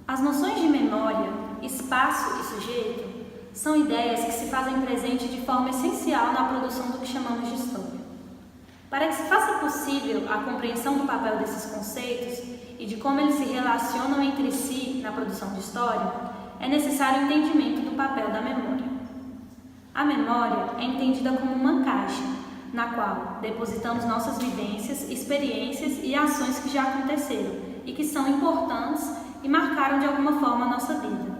As noções de memória, espaço e sujeito são ideias que se fazem presente de forma essencial na produção do que chamamos de história. Para que se faça possível a compreensão do papel desses conceitos e de como eles se relacionam entre si na produção de história, é necessário o entendimento do papel da memória. A memória é entendida como uma caixa, na qual depositamos nossas vivências, experiências e ações que já aconteceram e que são importantes e marcaram de alguma forma a nossa vida.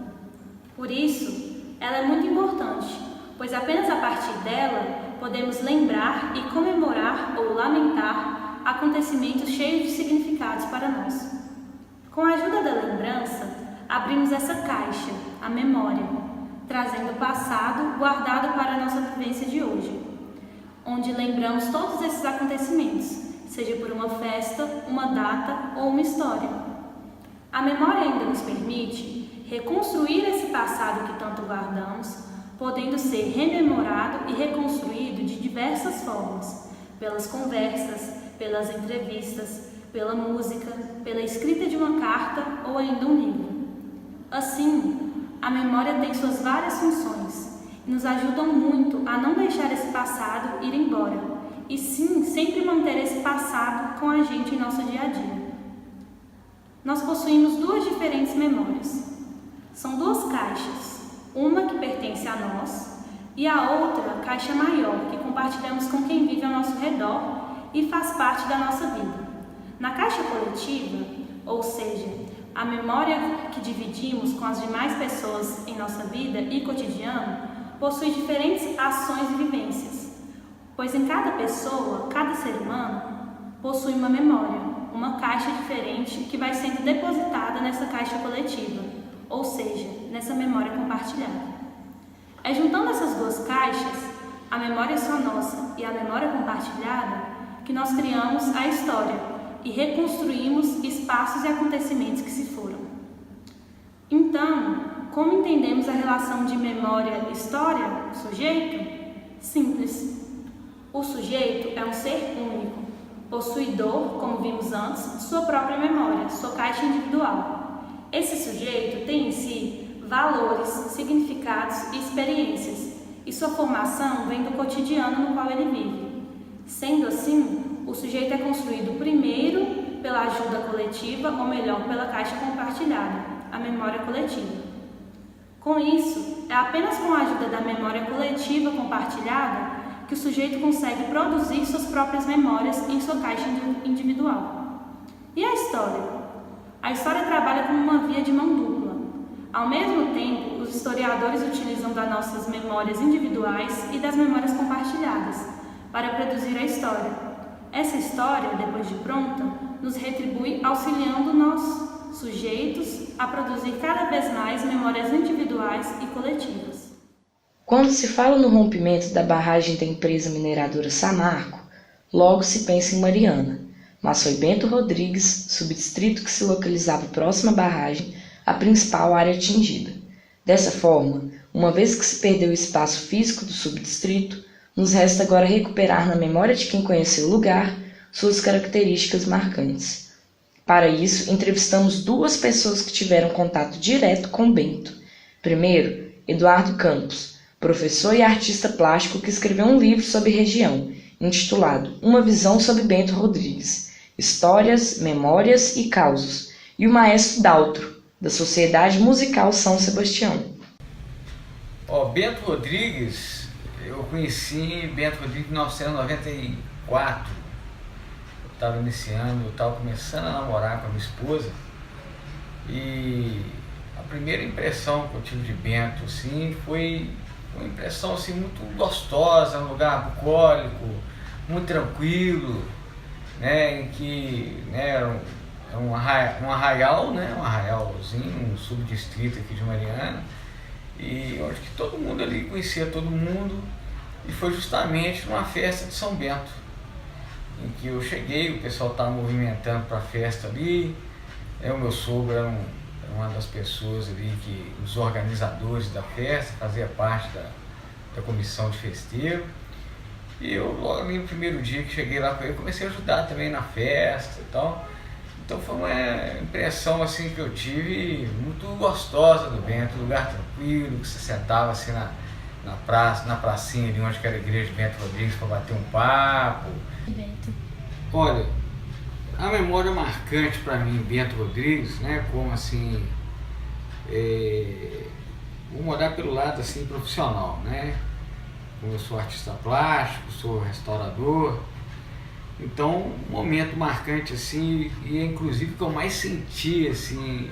Por isso, ela é muito importante, pois apenas a partir dela podemos lembrar e comemorar ou lamentar acontecimentos cheios de significados para nós. Com a ajuda da lembrança, abrimos essa caixa, a memória, trazendo o passado guardado para a nossa vivência de hoje, onde lembramos todos esses acontecimentos, seja por uma festa, uma data ou uma história. A memória ainda nos permite reconstruir esse passado que tanto guardamos, podendo ser rememorado e reconstruído de diversas formas, pelas conversas, pelas entrevistas, pela música, pela escrita de uma carta ou ainda um livro. Assim, a memória tem suas várias funções e nos ajudam muito a não deixar esse passado ir embora, e sim sempre manter esse passado com a gente em nosso dia a dia. Nós possuímos duas diferentes memórias. São duas caixas, uma que pertence a nós e a outra, caixa maior, que compartilhamos com quem vive ao nosso redor e faz parte da nossa vida. Na caixa coletiva, ou seja, a memória que dividimos com as demais pessoas em nossa vida e cotidiano, possui diferentes ações e vivências, pois em cada pessoa, cada ser humano, possui uma memória, uma caixa diferente que vai sendo depositada nessa caixa coletiva, ou seja, nessa memória compartilhada. É juntando essas duas caixas, a memória só nossa e a memória compartilhada, que nós criamos a história e reconstruímos espaços e acontecimentos que se foram. Então, como entendemos a relação de memória-história-sujeito? Simples. O sujeito é um ser único, possuidor, como vimos antes, de sua própria memória, sua caixa individual. Esse sujeito tem em si valores, significados e experiências, e sua formação vem do cotidiano no qual ele vive. Sendo assim, o sujeito é construído primeiro pela ajuda coletiva, ou melhor, pela caixa compartilhada, a memória coletiva. Com isso, é apenas com a ajuda da memória coletiva compartilhada que o sujeito consegue produzir suas próprias memórias em sua caixa individual. E a história? A história trabalha como uma via de mão dupla. Ao mesmo tempo, os historiadores utilizam das nossas memórias individuais e das memórias compartilhadas para produzir a história. Essa história, depois de pronta, nos retribui auxiliando nós, sujeitos, a produzir cada vez mais memórias individuais e coletivas. Quando se fala no rompimento da barragem da empresa mineradora Samarco, logo se pensa em Mariana, mas foi Bento Rodrigues, subdistrito que se localizava próximo à barragem, a principal área atingida. Dessa forma, uma vez que se perdeu o espaço físico do subdistrito, nos resta agora recuperar na memória de quem conheceu o lugar suas características marcantes. Para isso, entrevistamos duas pessoas que tiveram contato direto com Bento. Primeiro, Eduardo Campos, professor e artista plástico que escreveu um livro sobre a região, intitulado Uma Visão sobre Bento Rodrigues, Histórias, Memórias e Causos, e o maestro Daltro, da Sociedade Musical São Sebastião. Bento Rodrigues, eu conheci Bento Rodrigues em 1994. Eu estava iniciando, eu estava começando a namorar com a minha esposa, e a primeira impressão que eu tive de Bento assim, foi uma impressão assim, muito gostosa, um lugar bucólico, muito tranquilo, né, em que era um arraial, né, um arraialzinho, um subdistrito aqui de Mariana, e onde que todo mundo ali conhecia todo mundo, e foi justamente numa festa de São Bento, em que eu cheguei, o pessoal estava movimentando para a festa ali, o meu sogro era uma das pessoas ali, os organizadores da festa, fazia parte da comissão de festeiro, e eu logo ali no primeiro dia que cheguei lá com ele, comecei a ajudar também na festa e tal. Então foi uma impressão assim que eu tive muito gostosa do Bento, um lugar tranquilo, que você sentava assim na praça, na pracinha ali onde era a igreja de Bento Rodrigues para bater um papo. Bento. Olha, a memória marcante para mim, Bento Rodrigues, né, como assim, vou olhar pelo lado assim profissional, né, como eu sou artista plástico, sou restaurador, então um momento marcante assim, e inclusive que eu mais senti assim,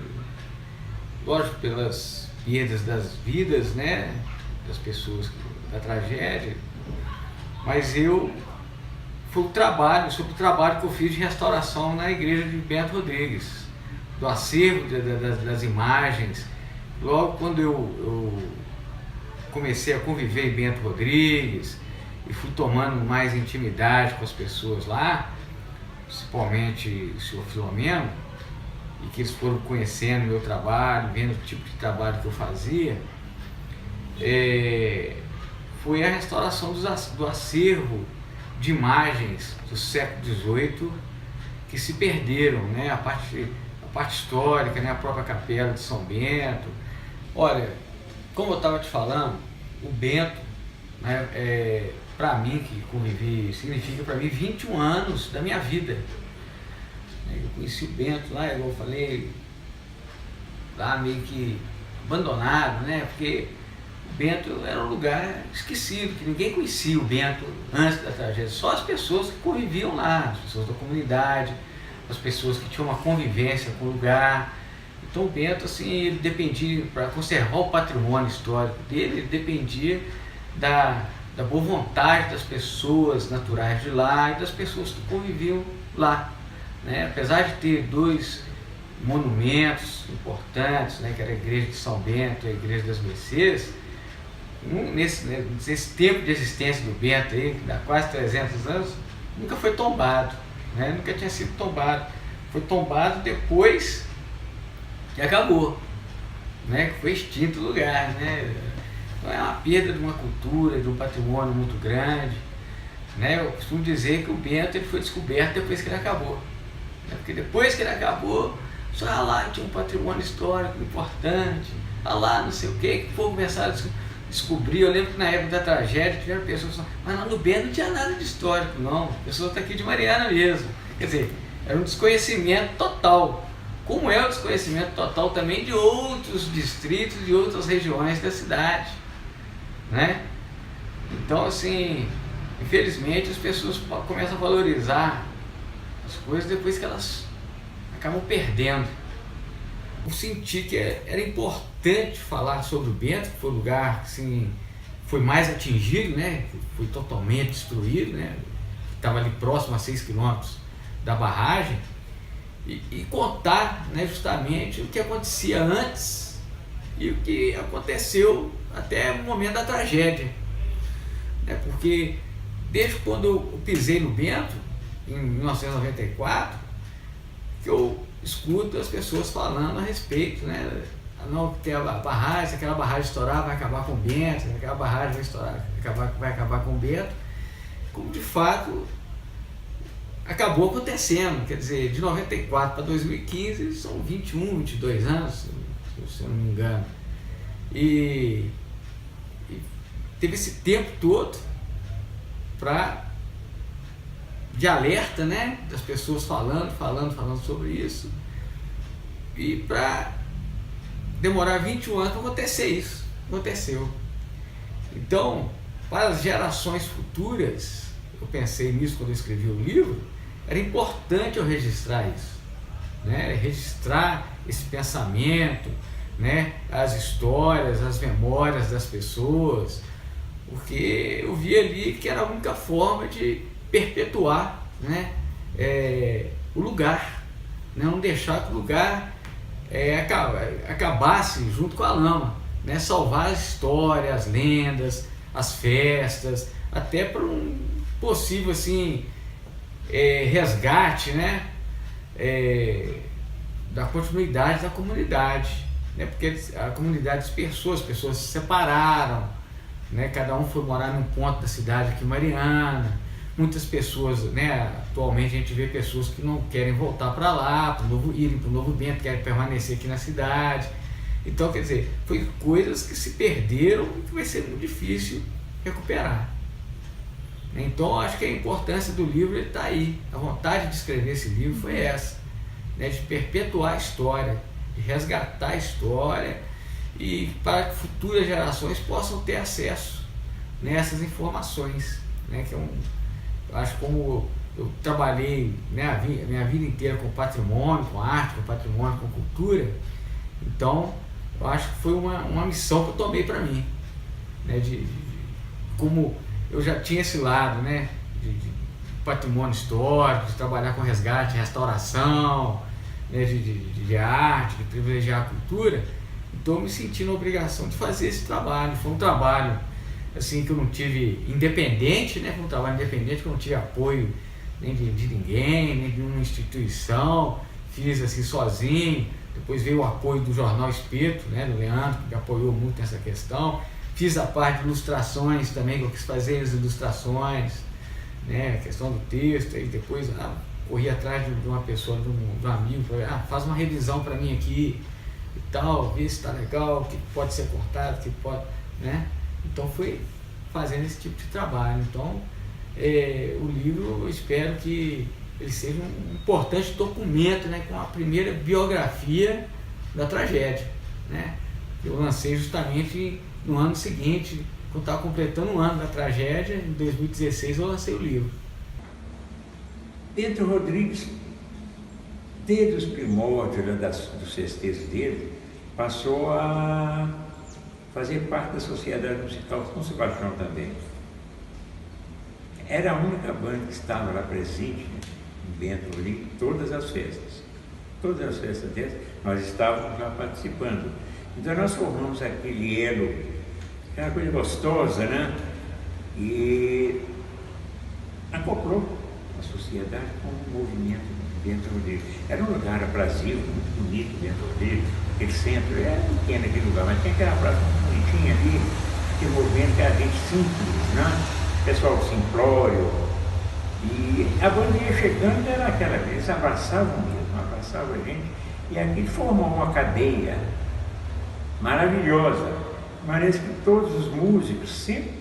lógico pelas perdas das vidas, né, das pessoas da tragédia, mas foi sobre o trabalho que eu fiz de restauração na igreja de Bento Rodrigues, do acervo das imagens. Logo quando eu comecei a conviver em Bento Rodrigues e fui tomando mais intimidade com as pessoas lá, principalmente o senhor Filomeno, e que eles foram conhecendo o meu trabalho, vendo o tipo de trabalho que eu fazia, foi a restauração do acervo de imagens do século XVIII que se perderam, né? A parte histórica, né? A própria capela de São Bento. Olha, como eu estava te falando, o Bento, né, para mim, que convivi, significa para mim 21 anos da minha vida. Eu conheci o Bento lá, igual eu falei, lá meio que abandonado, né? Porque o Bento era um lugar esquecido, que ninguém conhecia o Bento antes da tragédia, só as pessoas que conviviam lá, as pessoas da comunidade, as pessoas que tinham uma convivência com o lugar. Então o Bento, assim, ele dependia, para conservar o patrimônio histórico dele, ele dependia da boa vontade das pessoas naturais de lá e das pessoas que conviviam lá, né? Apesar de ter dois monumentos importantes, né, que era a igreja de São Bento e a igreja das Mercês, nesse tempo de existência do Bento aí, que dá quase 300 anos, nunca foi tombado, né? Nunca tinha sido tombado. Foi tombado depois que acabou, né? Que foi extinto o lugar, né? Então é uma perda de uma cultura, de um patrimônio muito grande, né? Eu costumo dizer que o Bento ele foi descoberto depois que ele acabou, né? Porque depois que ele acabou, só lá tinha um patrimônio histórico importante, lá não sei o que o povo começaram a descobrir. Eu lembro que na época da tragédia tiveram pessoas que falaram, mas lá no Bento não tinha nada de histórico não, a pessoa está aqui de Mariana mesmo. Quer dizer, era um desconhecimento total, como é o desconhecimento total também de outros distritos, de outras regiões da cidade, né? Então assim, infelizmente as pessoas começam a valorizar as coisas depois que elas acabam perdendo. Eu senti que era importante falar sobre o Bento, que foi o lugar que assim, foi mais atingido, né? Foi totalmente destruído, né? Estava ali próximo a 6 quilômetros da barragem, e contar, né, justamente o que acontecia antes e o que aconteceu até o momento da tragédia, né? Porque desde quando eu pisei no Bento, em 1994, que eu escuto as pessoas falando a respeito, né? Não, que a barragem, se aquela barragem estourar, vai acabar com o Bento, se aquela barragem vai estourar, vai acabar com o Bento, como de fato acabou acontecendo. Quer dizer, de 94 para 2015 são 21, 22 anos, se eu não me engano, e teve esse tempo todo de alerta, né, das pessoas falando sobre isso, e para demorar 21 anos para acontecer isso. Aconteceu. Então, para as gerações futuras, eu pensei nisso quando eu escrevi o livro, era importante eu registrar isso, né? Registrar esse pensamento, né? As histórias, as memórias das pessoas, porque eu vi ali que era a única forma de perpetuar, né? O lugar, né? Não deixar que o lugar acabasse junto com a lama, né? Salvar as histórias, as lendas, as festas, até para um possível assim, resgate, né? Da continuidade da comunidade, né? Porque a comunidade dispersou, as pessoas se separaram, né? Cada um foi morar num ponto da cidade aqui em Mariana, muitas pessoas, né, atualmente a gente vê pessoas que não querem voltar para lá, irem para o Novo Bento, querem permanecer aqui na cidade. Então, quer dizer, foi coisas que se perderam e que vai ser muito difícil recuperar. Então, acho que a importância do livro está aí. A vontade de escrever esse livro foi essa, né, de perpetuar a história, de resgatar a história e para que futuras gerações possam ter acesso nessas informações, né, que eu acho, como eu trabalhei, né, minha vida inteira com patrimônio, com arte, com patrimônio, com cultura, então eu acho que foi uma missão que eu tomei para mim, né, como eu já tinha esse lado, né, de patrimônio histórico, de trabalhar com resgate, restauração, né, de arte, de privilegiar a cultura, então eu me senti na obrigação de fazer esse trabalho. Foi um trabalho assim que eu não tive independente, né, foi um trabalho independente que eu não tive apoio nem de ninguém, nem de uma instituição, fiz assim sozinho. Depois veio o apoio do Jornal Espeto, né, do Leandro, que me apoiou muito nessa questão. Fiz a parte de ilustrações também, que eu quis fazer as ilustrações, né, a questão do texto, e depois corri atrás de uma pessoa, de um amigo, faz uma revisão para mim aqui e tal, ver se está legal, o que pode ser cortado, o que pode, né? Então fui fazendo esse tipo de trabalho. Então o livro, eu espero que ele seja um importante documento, né, com a primeira biografia da tragédia, né? Eu lancei justamente no ano seguinte, quando estava completando um ano da tragédia, em 2016 eu lancei o livro. Bento Rodrigues, desde os primórdios dos festejos dele, passou a fazer parte da Sociedade Musical São Sebastião também. Era a única banda que estava lá presente, em Bento Rodrigues, em todas as festas. Todas as festas dessas, nós estávamos lá participando. Então nós formamos aquele elo, aquela coisa gostosa, né? E acoplou a sociedade com o movimento Bento Rodrigues. Era um lugar aprazível, muito bonito, Bento Rodrigues, aquele centro, era pequeno aquele lugar, mas tinha aquela praça muito bonitinha ali, aquele movimento que era gente simples, né? Pessoal simplório. E a banda ia chegando, era aquela vez, eles abraçavam mesmo, abraçavam a gente, e aqui formou uma cadeia maravilhosa. Parece que todos os músicos sempre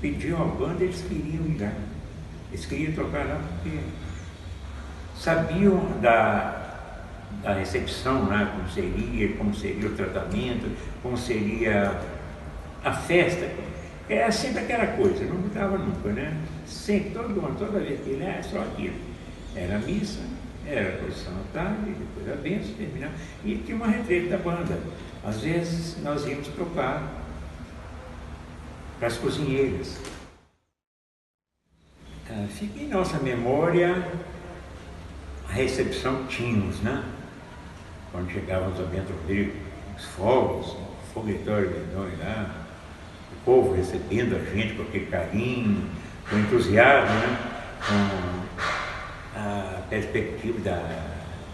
pediam à banda, eles queriam ir lá. Eles queriam tocar lá porque sabiam da recepção, né? Como seria o tratamento, como seria a festa. Era sempre aquela coisa, não mudava nunca, né? Sempre, todo ano, toda vez que ele era só aquilo. Era a missa, era a posição à tarde, depois a bênção, terminava. E tinha uma retrete da banda. Às vezes nós íamos tocar para as cozinheiras. Fica em nossa memória a recepção que tínhamos, né? Quando chegávamos a Bento Rodrigues, os fogos, o foguetório grandão lá, o povo recebendo a gente com aquele carinho, com entusiasmo, né? Com a perspectiva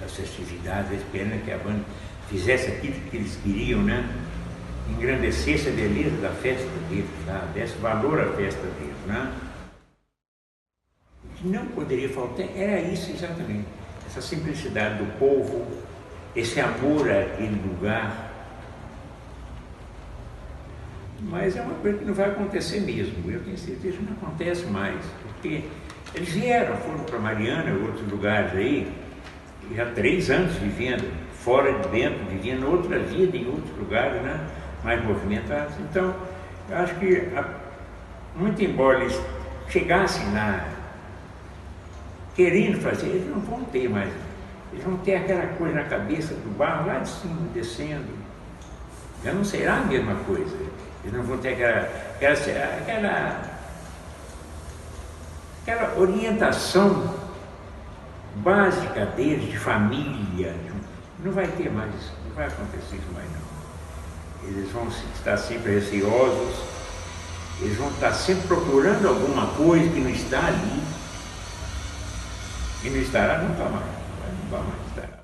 das festividades, esperando que a banda fizesse aquilo que eles queriam, né? Engrandecesse a beleza da festa deles, tá? Desse valor à festa deles, né? O que não poderia faltar era isso exatamente, essa simplicidade do povo, esse amor àquele lugar. Mas é uma coisa que não vai acontecer mesmo, eu tenho certeza que não acontece mais, porque eles foram para Mariana e outros lugares aí, já 3 anos vivendo fora de Bento, vivendo outra vida em outros lugares, né, mais movimentados. Então, eu acho que, muito embora eles chegassem lá querendo fazer, eles não vão ter mais, eles vão ter aquela coisa na cabeça do barro lá de cima, descendo, já não será a mesma coisa, eles não vão ter aquela orientação básica deles, de família, não vai ter mais, não vai acontecer isso mais não. Eles vão estar sempre receosos, eles vão estar sempre procurando alguma coisa que não está ali, e não estará nunca mais, não vai mais estar.